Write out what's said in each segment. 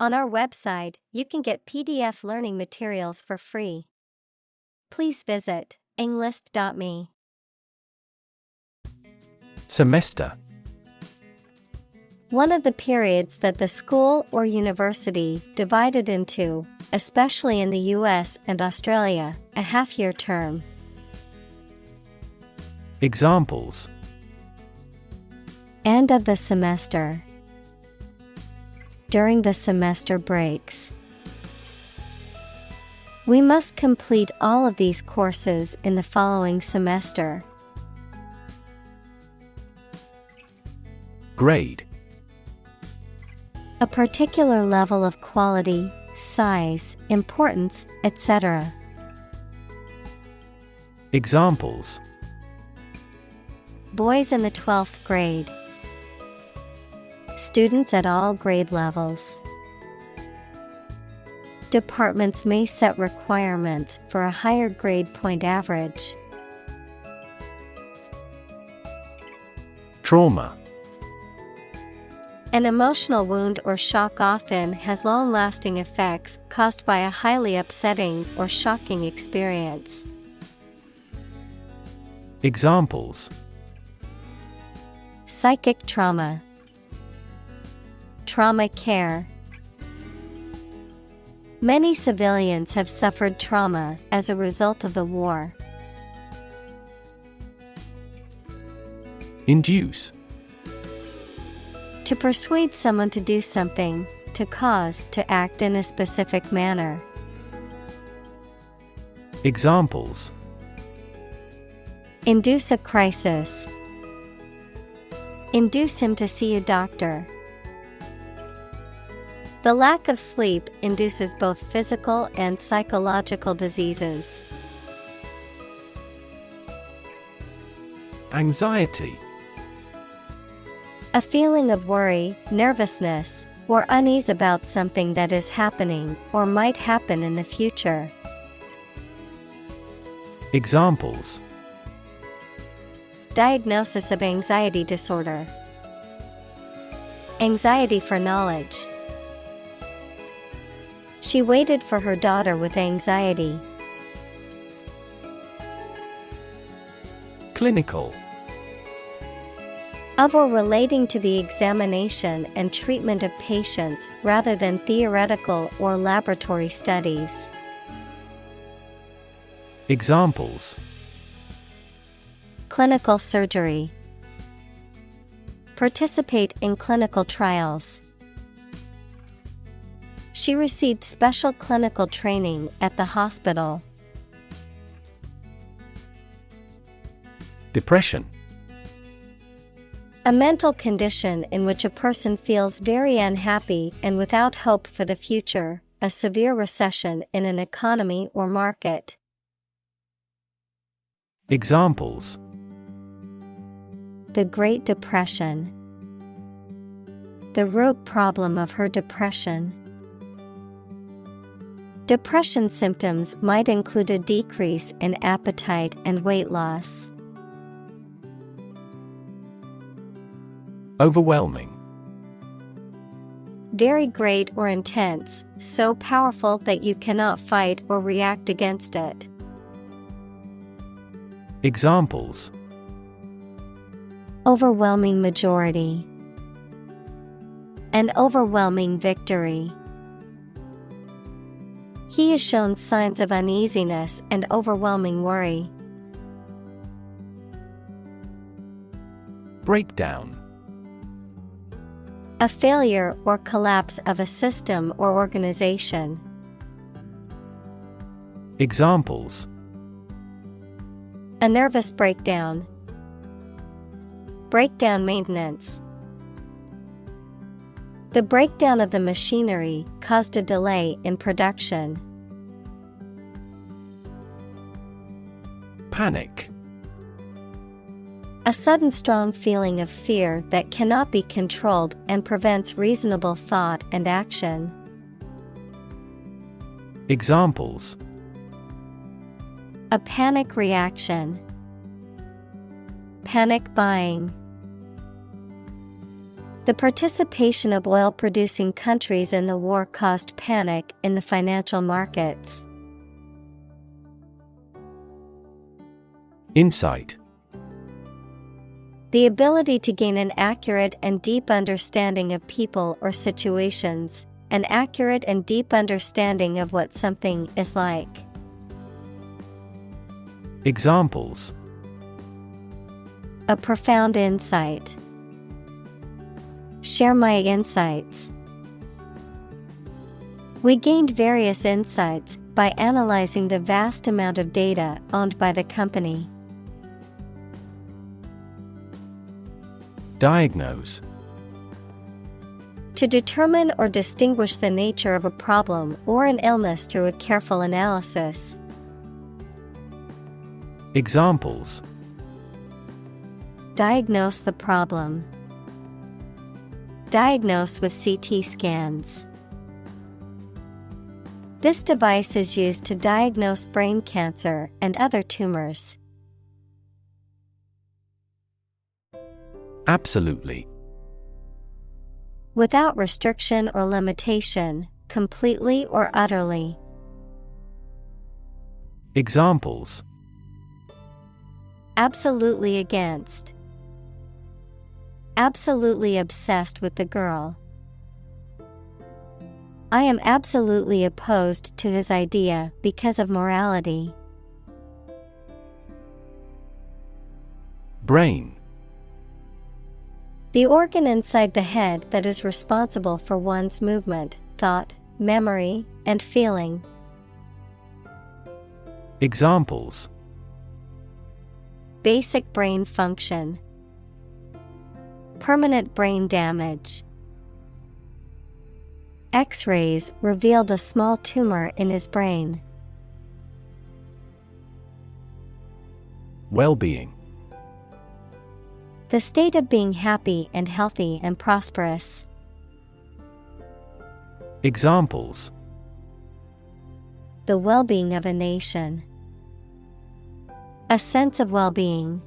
On our website, you can get PDF learning materials for free. Please visit englist.me. Semester. One of the periods that the school or university divided into, especially in the US and Australia, a half-year term. Examples: End of the semester. During the semester breaks. We must complete all of these courses in the following semester. Grade. A particular level of quality, size, importance, etc. Examples: Boys in the 12th grade. Students at all grade levels. Departments may set requirements for a higher grade point average. Trauma. An emotional wound or shock often has long-lasting effects caused by a highly upsetting or shocking experience. Examples: Psychic trauma. Trauma care. Many civilians have suffered trauma as a result of the war. Induce. To persuade someone to do something, to cause to act in a specific manner. Examples: Induce a crisis. Induce him to see a doctor. The lack of sleep induces both physical and psychological diseases. Anxiety. A feeling of worry, nervousness, or unease about something that is happening or might happen in the future. Examples: Diagnosis of anxiety disorder. Anxiety for knowledge. She waited for her daughter with anxiety. Clinical. Of or relating to the examination and treatment of patients rather than theoretical or laboratory studies. Examples: Clinical surgery. Participate in clinical trials. She received special clinical training at the hospital. Depression. A mental condition in which a person feels very unhappy and without hope for the future, a severe recession in an economy or market. Examples: The Great Depression. The root problem of her depression. Depression symptoms might include a decrease in appetite and weight loss. Overwhelming. Very great or intense, so powerful that you cannot fight or react against it. Examples: Overwhelming majority. An overwhelming victory. He has shown signs of uneasiness and overwhelming worry. Breakdown. A failure or collapse of a system or organization. Examples: A nervous breakdown. Breakdown maintenance. The breakdown of the machinery caused a delay in production. Panic. A sudden strong feeling of fear that cannot be controlled and prevents reasonable thought and action. Examples: A panic reaction. Panic buying. The participation of oil-producing countries in the war caused panic in the financial markets. Insight. The ability to gain an accurate and deep understanding of people or situations, an accurate and deep understanding of what something is like. Examples. A profound insight. Share my insights. We gained various insights by analyzing the vast amount of data owned by the company. Diagnose. To determine or distinguish the nature of a problem or an illness through a careful analysis. Examples. Diagnose the problem. Diagnose with CT scans. This device is used to diagnose brain cancer and other tumors. Absolutely. Without restriction or limitation, completely or utterly. Examples. Absolutely against. Absolutely obsessed with the girl. I am absolutely opposed to his idea because of morality. Brain. The organ inside the head that is responsible for one's movement, thought, memory, and feeling. Examples. Basic brain function. Permanent brain damage. X-rays revealed a small tumor in his brain. Well-being. The state of being happy and healthy and prosperous. Examples. The well-being of a nation. A sense of well-being.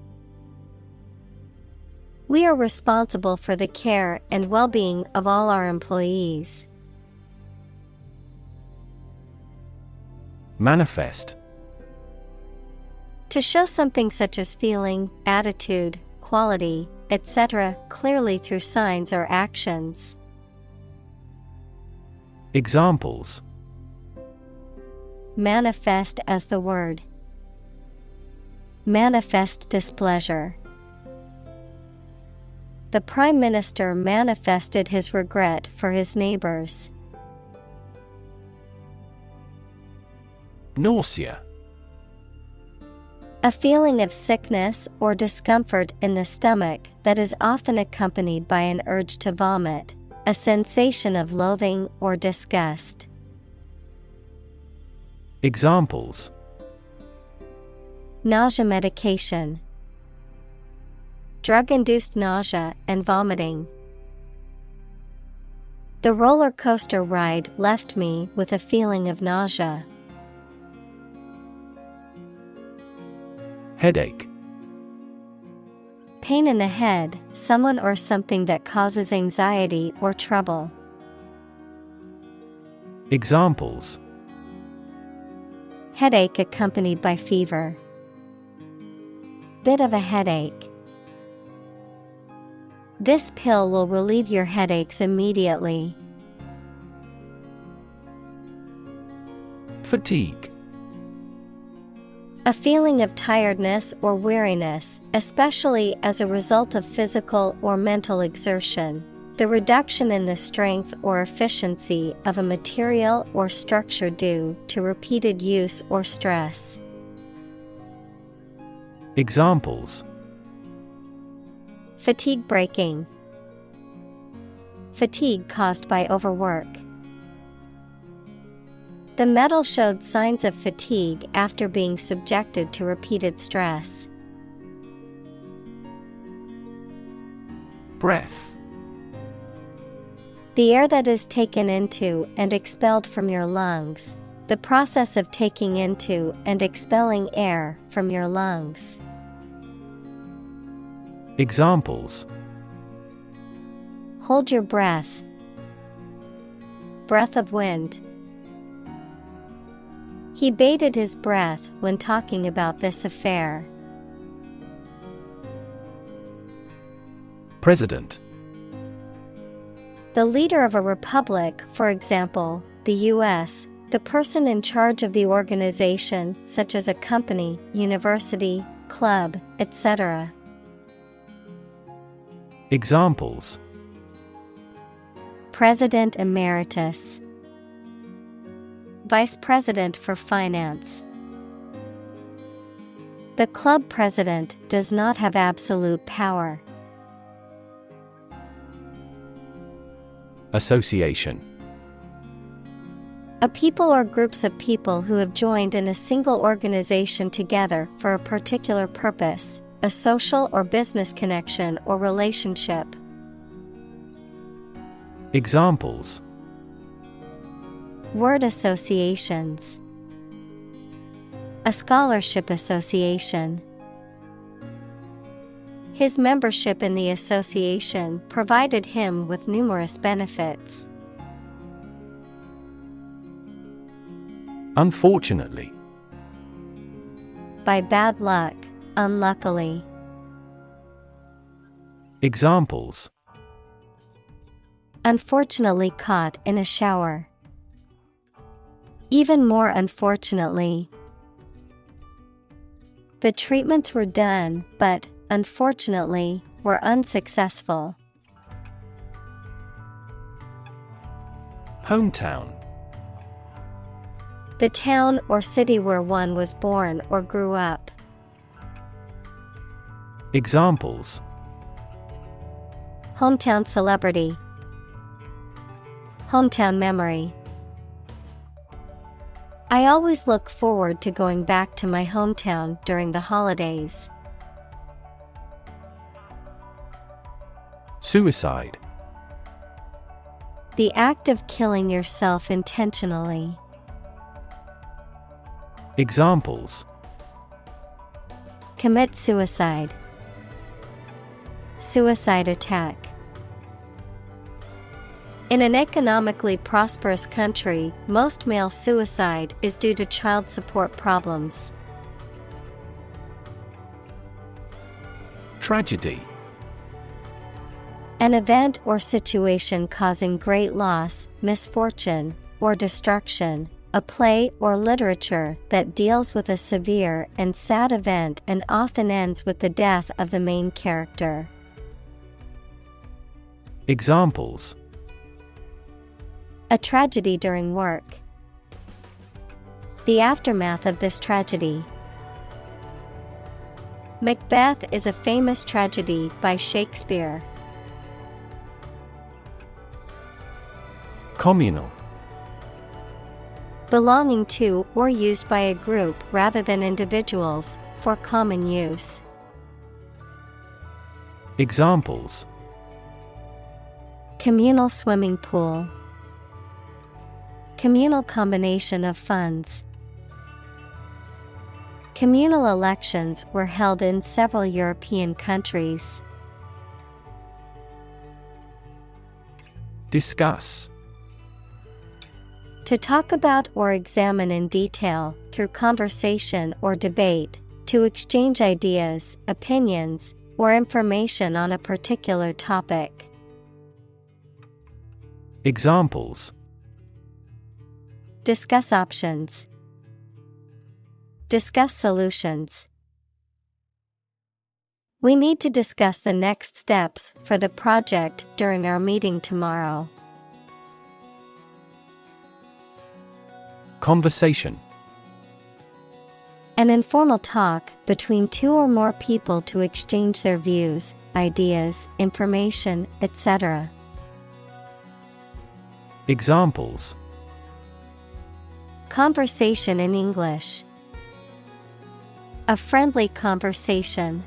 We are responsible for the care and well-being of all our employees. Manifest. To show something such as feeling, attitude, quality, etc., clearly through signs or actions. Examples. Manifest as the word. Manifest displeasure. The Prime Minister manifested his regret for his neighbors. Nausea. A feeling of sickness or discomfort in the stomach that is often accompanied by an urge to vomit, a sensation of loathing or disgust. Examples. Nausea medication. Drug-induced nausea and vomiting. The roller coaster ride left me with a feeling of nausea. Headache. Pain in the head, someone or something that causes anxiety or trouble. Examples. Headache accompanied by fever. Bit of a headache. This pill will relieve your headaches immediately. Fatigue. A feeling of tiredness or weariness, especially as a result of physical or mental exertion. The reduction in the strength or efficiency of a material or structure due to repeated use or stress. Examples. Fatigue breaking. Fatigue caused by overwork. The metal showed signs of fatigue after being subjected to repeated stress. Breath. The air that is taken into and expelled from your lungs. The process of taking into and expelling air from your lungs. Examples. Hold your breath. Breath of wind. He bated his breath when talking about this affair. President. The leader of a republic, for example, the U.S., the person in charge of the organization, such as a company, university, club, etc. Examples: President Emeritus, Vice President for Finance. The club president does not have absolute power. Association. A people or groups of people who have joined in a single organization together for a particular purpose, a social or business connection or relationship. Examples: Word associations, a scholarship association. His membership in the association provided him with numerous benefits. Unfortunately. By bad luck, unluckily. Examples: Unfortunately caught in a shower. Even more unfortunately. The treatments were done, but, unfortunately, were unsuccessful. Hometown. The town or city where one was born or grew up. Examples: Hometown celebrity, hometown memory. I always look forward to going back to my hometown during the holidays. Suicide. The act of killing yourself intentionally. Examples: Commit suicide, suicide attack. In an economically prosperous country, most male suicide is due to child support problems. Tragedy. An event or situation causing great loss, misfortune, or destruction. A play or literature that deals with a severe and sad event and often ends with the death of the main character. Examples: A tragedy during work. The aftermath of this tragedy. Macbeth is a famous tragedy by Shakespeare. Communal. Belonging to or used by a group rather than individuals, for common use. Examples: Communal swimming pool. Communal combination of funds. Communal elections were held in several European countries. Discuss. To talk about or examine in detail, through conversation or debate, to exchange ideas, opinions, or information on a particular topic. Examples: Discuss options. Discuss solutions. We need to discuss the next steps for the project during our meeting tomorrow. Conversation. An informal talk between two or more people to exchange their views, ideas, information, etc. Examples: Conversation in English. A friendly conversation.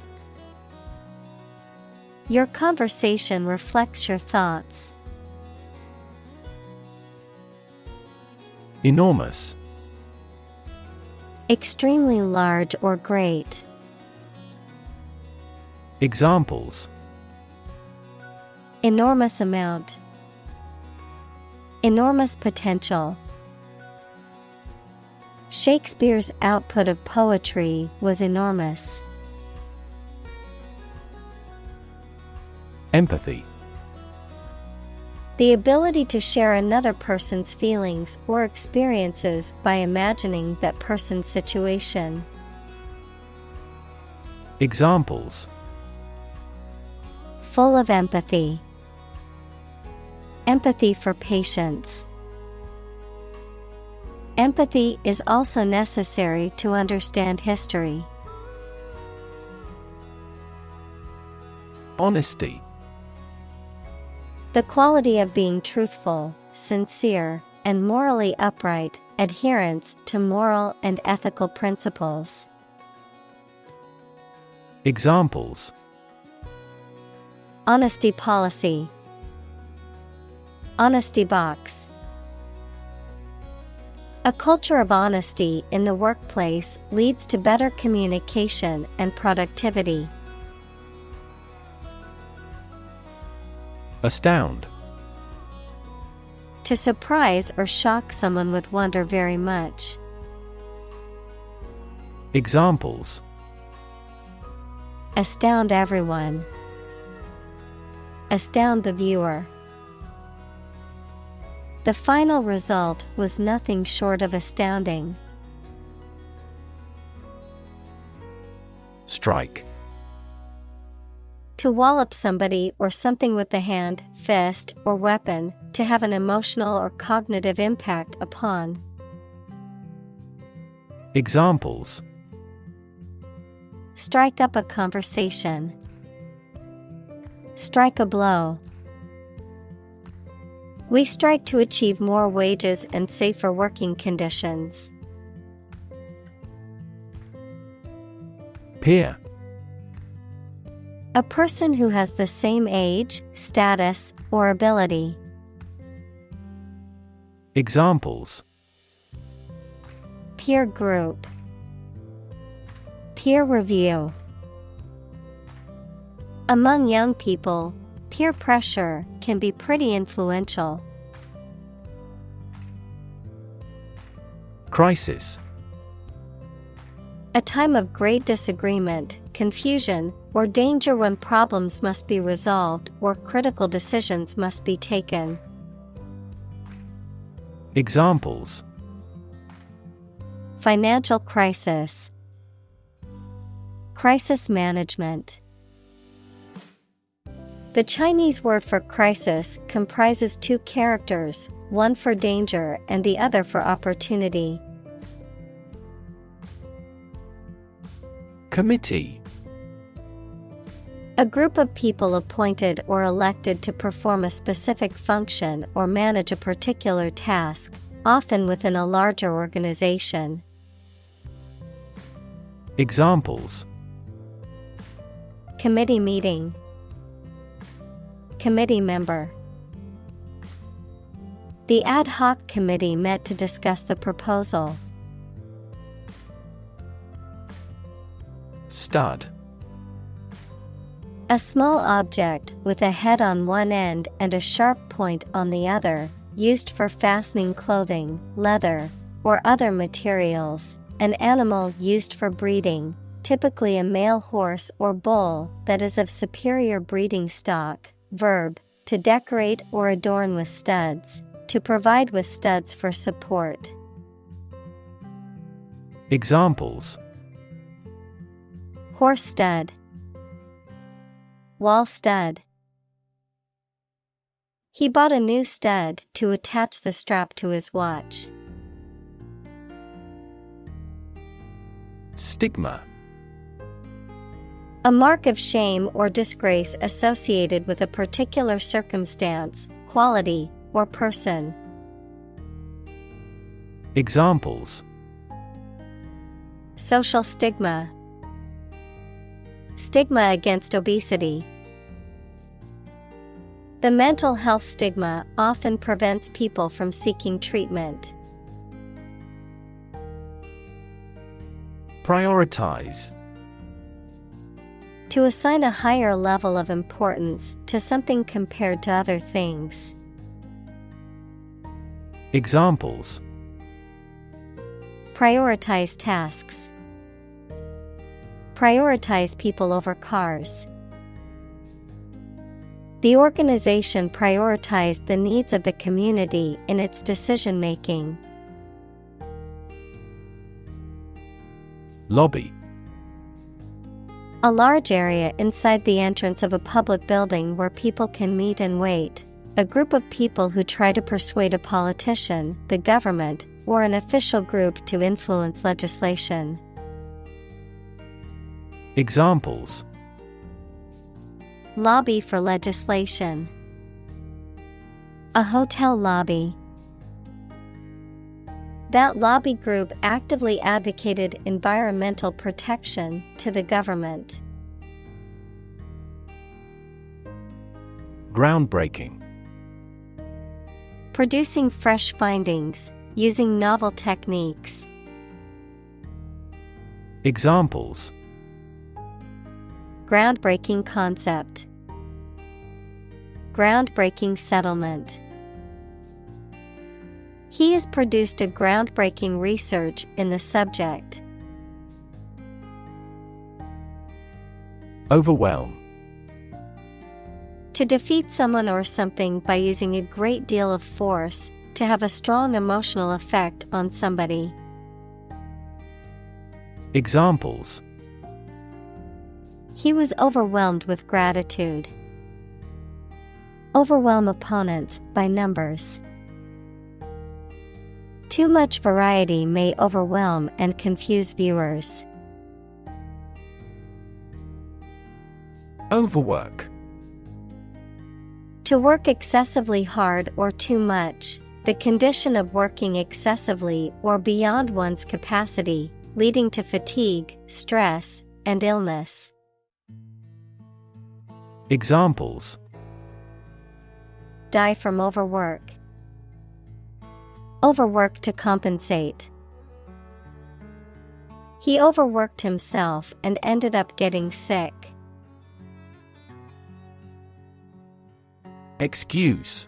Your conversation reflects your thoughts. Enormous. Extremely large or great. Enormous amount. Enormous potential. Shakespeare's output of poetry was enormous. Empathy. The ability to share another person's feelings or experiences by imagining that person's situation. Examples: Full of empathy. Empathy for patients. Empathy is also necessary to understand history. Honesty. The quality of being truthful, sincere, and morally upright, adherence to moral and ethical principles. Examples: Honesty policy. Honesty box. A culture of honesty in the workplace leads to better communication and productivity. Astound. To surprise or shock someone with wonder very much. Examples: Astound everyone. Astound the viewer. The final result was nothing short of astounding. Strike. To wallop somebody or something with the hand, fist, or weapon, to have an emotional or cognitive impact upon. Examples: Strike up a conversation. Strike a blow. We strike to achieve more wages and safer working conditions. Peer. A person who has the same age, status, or ability. Examples: Peer group. Peer review. Among young people, peer pressure can be pretty influential. Crisis. A time of great disagreement, confusion, or danger when problems must be resolved or critical decisions must be taken. Examples: Financial crisis. Crisis management. The Chinese word for crisis comprises two characters, one for danger and the other for opportunity. Committee. A group of people appointed or elected to perform a specific function or manage a particular task, often within a larger organization. Examples: Committee meeting. Committee member. The ad hoc committee met to discuss the proposal. Stud. A small object with a head on one end and a sharp point on the other, used for fastening clothing, leather, or other materials. An animal used for breeding, typically a male horse or bull that is of superior breeding stock. Verb, to decorate or adorn with studs, to provide with studs for support. Examples: Horse stud. Wall stud. He bought a new stud to attach the strap to his watch. Stigma. A mark of shame or disgrace associated with a particular circumstance, quality, or person. Examples: Social stigma. Stigma against obesity. The mental health stigma often prevents people from seeking treatment. Prioritize. To assign a higher level of importance to something compared to other things. Examples: Prioritize tasks. Prioritize people over cars. The organization prioritized the needs of the community in its decision-making. Lobby. A large area inside the entrance of a public building where people can meet and wait. A group of people who try to persuade a politician, the government, or an official group to influence legislation. Examples: Lobby for legislation. A hotel lobby. That lobby group actively advocated environmental protection to the government. Groundbreaking. Producing fresh findings, using novel techniques. Examples: Groundbreaking concept. Groundbreaking settlement. He has produced a groundbreaking research in the subject. Overwhelm. To defeat someone or something by using a great deal of force, to have a strong emotional effect on somebody. Examples: He was overwhelmed with gratitude. Overwhelm opponents by numbers. Too much variety may overwhelm and confuse viewers. Overwork. To work excessively hard or too much, the condition of working excessively or beyond one's capacity, leading to fatigue, stress, and illness. Examples: Die from overwork. Overwork to compensate. He overworked himself and ended up getting sick. Excuse.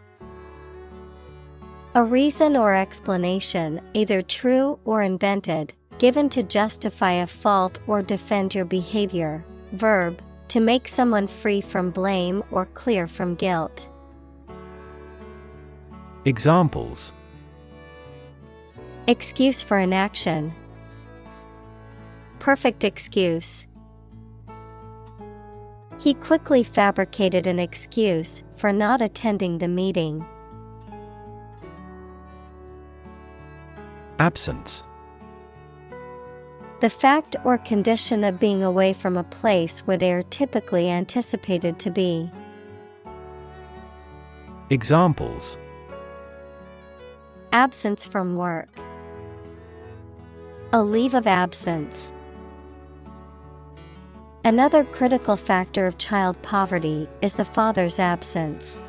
A reason or explanation, either true or invented, given to justify a fault or defend your behavior. Verb, to make someone free from blame or clear from guilt. Examples: Excuse for inaction. Perfect excuse. He quickly fabricated an excuse for not attending the meeting. Absence. The fact or condition of being away from a place where they are typically anticipated to be. Examples: Absence from work. A leave of absence. Another critical factor of child poverty is the father's absence.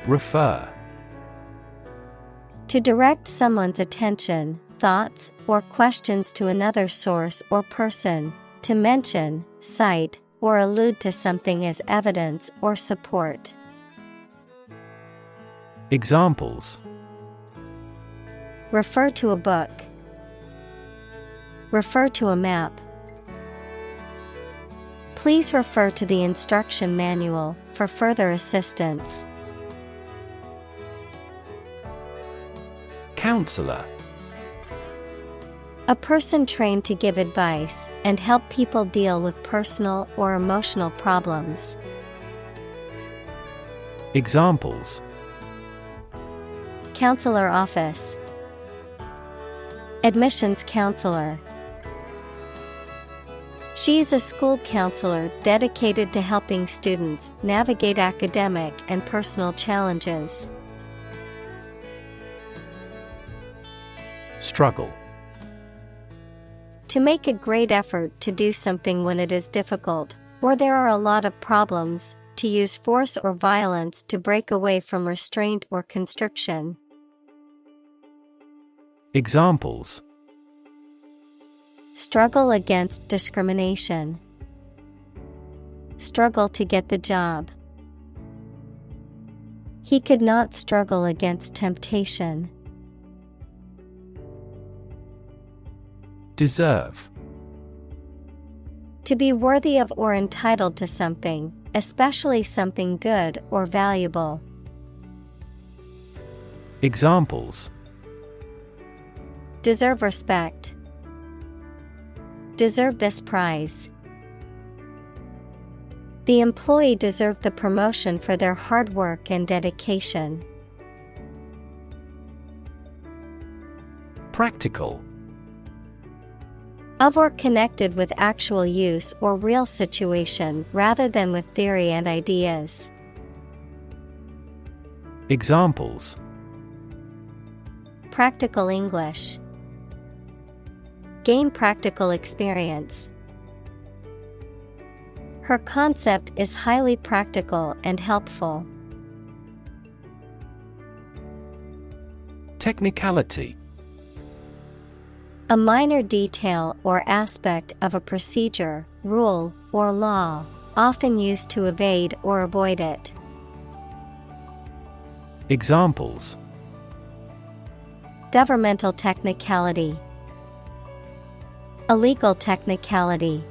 Refer. To direct someone's attention, thoughts, or questions to another source or person, to mention, cite, or allude to something as evidence or support. Examples: Refer to a book. Refer to a map. Please refer to the instruction manual for further assistance. Counselor. A person trained to give advice and help people deal with personal or emotional problems. Examples: Counselor office. Admissions counselor. She is a school counselor dedicated to helping students navigate academic and personal challenges. Struggle. To make a great effort to do something when it is difficult, or there are a lot of problems, to use force or violence to break away from restraint or constriction. Examples: Struggle against discrimination. Struggle to get the job. He could not struggle against temptation. Deserve. To be worthy of or entitled to something, especially something good or valuable. Examples: Deserve respect. Deserve this prize. The employee deserved the promotion for their hard work and dedication. Practical. Of or connected with actual use or real situation rather than with theory and ideas. Examples: Practical English. Gain practical experience. Her concept is highly practical and helpful. Technicality. A minor detail or aspect of a procedure, rule, or law, often used to evade or avoid it. Examples: Governmental technicality. A legal technicality.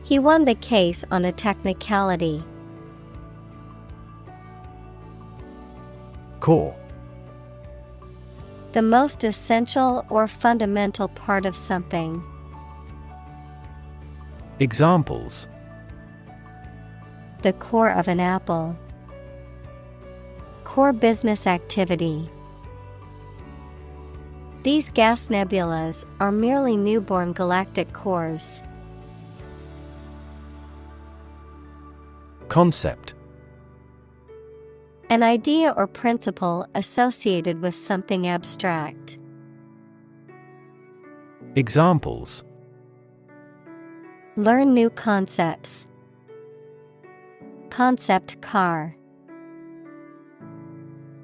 He won the case on a technicality. Core. The most essential or fundamental part of something. Examples: The core of an apple. Core business activity. These gas nebulas are merely newborn galactic cores. Concept. An idea or principle associated with something abstract. Examples: Learn new concepts. Concept car.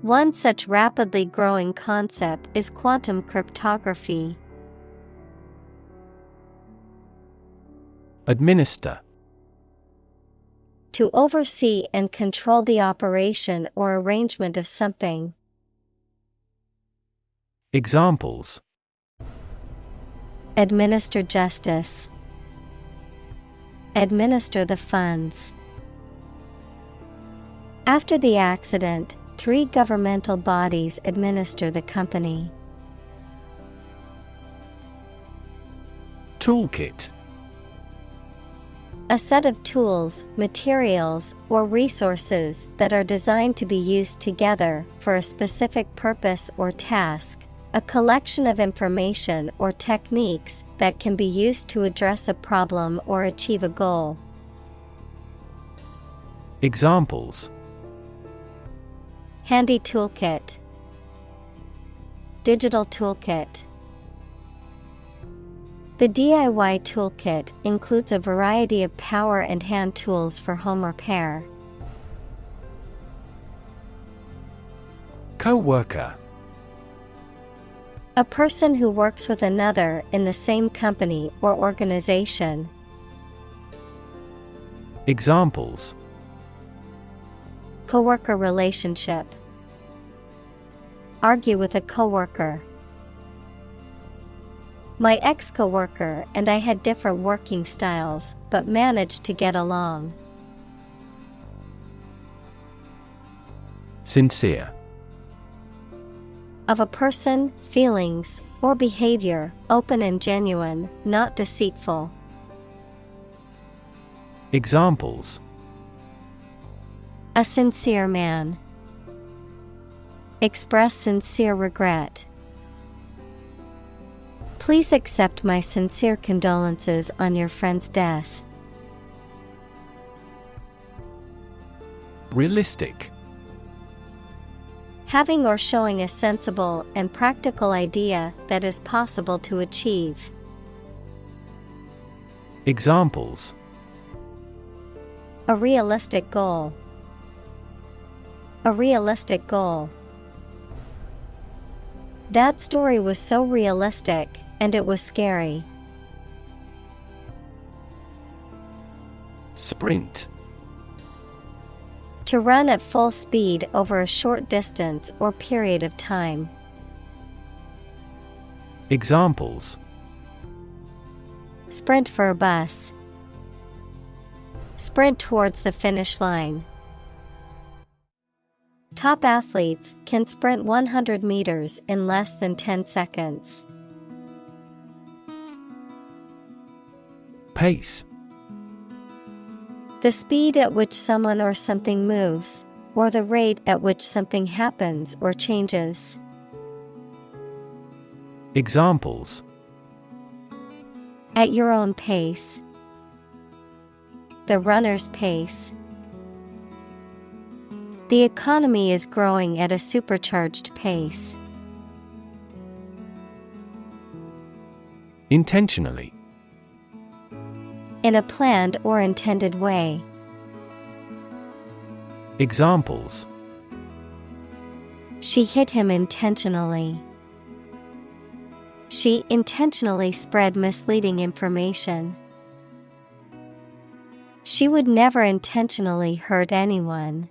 One such rapidly growing concept is quantum cryptography. Administer. To oversee and control the operation or arrangement of something. Examples: Administer justice. Administer the funds. After the accident, 3 governmental bodies administer the company. Toolkit. A set of tools, materials, or resources that are designed to be used together for a specific purpose or task. A collection of information or techniques that can be used to address a problem or achieve a goal. Examples: Handy toolkit. Digital toolkit. The DIY toolkit includes a variety of power and hand tools for home repair. Co-worker. A person who works with another in the same company or organization. Examples: Coworker relationship. Argue with a coworker. My ex-coworker and I had different working styles, but managed to get along. Sincere. Of a person, feelings, or behavior, open and genuine, not deceitful. Examples: A sincere man. Express sincere regret. Please accept my sincere condolences on your friend's death. Realistic. Having or showing a sensible and practical idea that is possible to achieve. Examples: A realistic goal. A realistic goal. That story was so realistic, and it was scary. Sprint. To run at full speed over a short distance or period of time. Examples: Sprint for a bus. Sprint towards the finish line. Top athletes can sprint 100 meters in less than 10 seconds. Pace. The speed at which someone or something moves, or the rate at which something happens or changes. Examples: At your own pace. The runner's pace. The economy is growing at a supercharged pace. Intentionally. In a planned or intended way. Examples: She hit him intentionally. She intentionally spread misleading information. She would never intentionally hurt anyone.